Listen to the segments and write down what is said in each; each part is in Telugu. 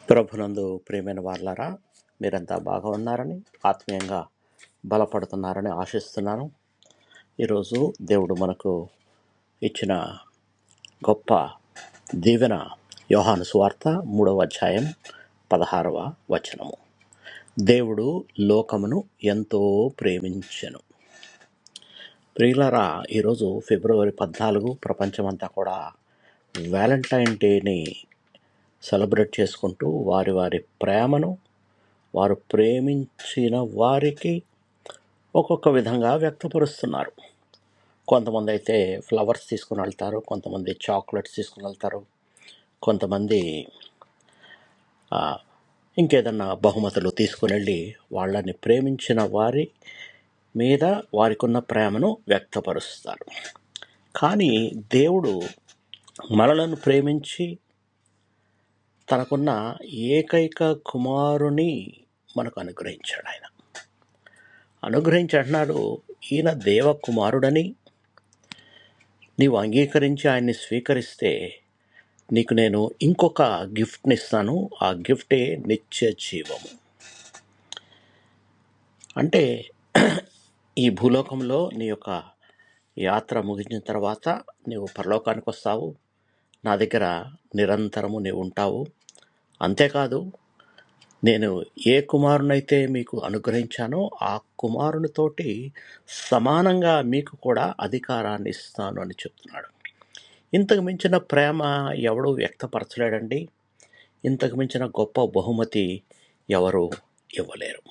ప్రభునందు ప్రియమైన వారలారా, మీరంతా బాగా ఉన్నారని, ఆత్మీయంగా బలపడుతున్నారని ఆశిస్తున్నాను. ఈరోజు దేవుడు మనకు ఇచ్చిన గొప్ప దీవెన యోహాను సువార్త 3వ అధ్యాయం 16వ వచనము. దేవుడు లోకమును ఎంతో ప్రేమించెను. ప్రియులారా, ఈరోజు ఫిబ్రవరి 14 ప్రపంచమంతా కూడా వ్యాలంటైన్ డేని సెలబ్రేట్ చేసుకుంటూ వారి వారి ప్రేమను వారు ప్రేమించిన వారికి ఒక్కొక్క విధంగా వ్యక్తపరుస్తున్నారు. కొంతమంది అయితే ఫ్లవర్స్ తీసుకుని వెళ్తారు, కొంతమంది చాక్లెట్స్ తీసుకుని వెళ్తారు, కొంతమంది ఇంకేదన్నా బహుమతులు తీసుకుని వెళ్ళి వాళ్ళని ప్రేమించిన వారి మీద వారికి ఉన్న ప్రేమను వ్యక్తపరుస్తారు. కానీ దేవుడు మనలను ప్రేమించి తనకున్న ఏకైక కుమారుని మనకు అనుగ్రహించాడు. ఆయన అనుగ్రహించి అంటున్నాడు, ఈయన దేవకుమారుడని నీవు అంగీకరించి ఆయన్ని స్వీకరిస్తే నీకు నేను ఇంకొక గిఫ్ట్ని ఇస్తాను. ఆ గిఫ్టే నిత్య జీవము. అంటే ఈ భూలోకంలో నీ యొక్క యాత్ర ముగించిన తర్వాత నీవు పరలోకానికి వస్తావు, నా దగ్గర నిరంతరము నీవు ఉంటావు. అంతేకాదు, నేను ఏ కుమారునైతే మీకు అనుగ్రహించానో ఆ కుమారునితోటి సమానంగా మీకు కూడా అధికారాన్ని ఇస్తాను అని చెప్తున్నాడు. ఇంతకు మించిన ప్రేమ ఎవడు వ్యక్తపరచలేడండి. ఇంతకు మించిన గొప్ప బహుమతి ఎవరు ఇవ్వలేరు.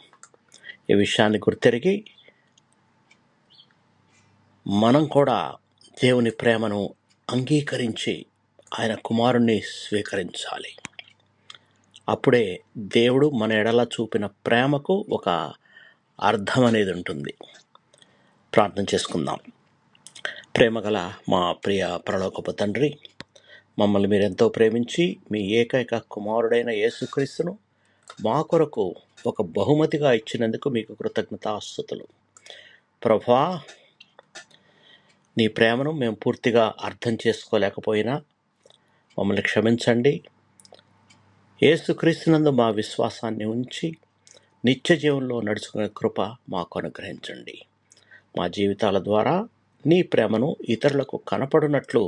ఈ విషయాన్ని గుర్తెరిగి మనం కూడా దేవుని ప్రేమను అంగీకరించి ఆయన కుమారుణ్ణి స్వీకరించాలి. అప్పుడే దేవుడు మన ఎడల చూపిన ప్రేమకు ఒక అర్థం అనేది ఉంటుంది. ప్రార్థన చేసుకుందాం. ప్రేమగల మా ప్రియ పరలోకపు తండ్రి, మమ్మల్ని మీరెంతో ప్రేమించి మీ ఏకైక కుమారుడైన యేసుక్రీస్తును మా కొరకు ఒక బహుమతిగా ఇచ్చినందుకు మీకు కృతజ్ఞతాస్తుతులు. ప్రభువా, నీ ప్రేమను మేము పూర్తిగా అర్థం చేసుకోలేకపోయినా మమ్మల్ని క్షమించండి. యేసుక్రీస్తునందు మా విశ్వాసాన్ని ఉంచి నిత్య జీవంలో నడుచుకునే కృప మాకు అనుగ్రహించండి. మా జీవితాల ద్వారా నీ ప్రేమను ఇతరులకు కనపడినట్లు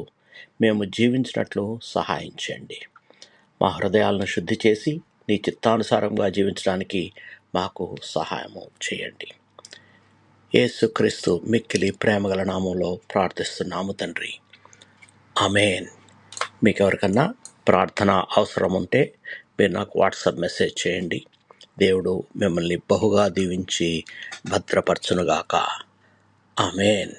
మేము జీవించినట్లు సహాయం చేయండి. మా హృదయాలను శుద్ధి చేసి నీ చిత్తానుసారంగా జీవించడానికి మాకు సహాయము చేయండి. యేసుక్రీస్తు మిక్కిలి ప్రేమగల నామంలో ప్రార్థిస్తున్నాము తండ్రి, ఆమేన్. మీకు ఎవరికన్నా ప్రార్థన అవసరం ఉంటే మీరు నాకు వాట్సాప్ మెసేజ్ చేయండి. దేవుడు మిమ్మల్ని బహుగా దీవించి భద్రపరచునుగాక. ఆమేన్.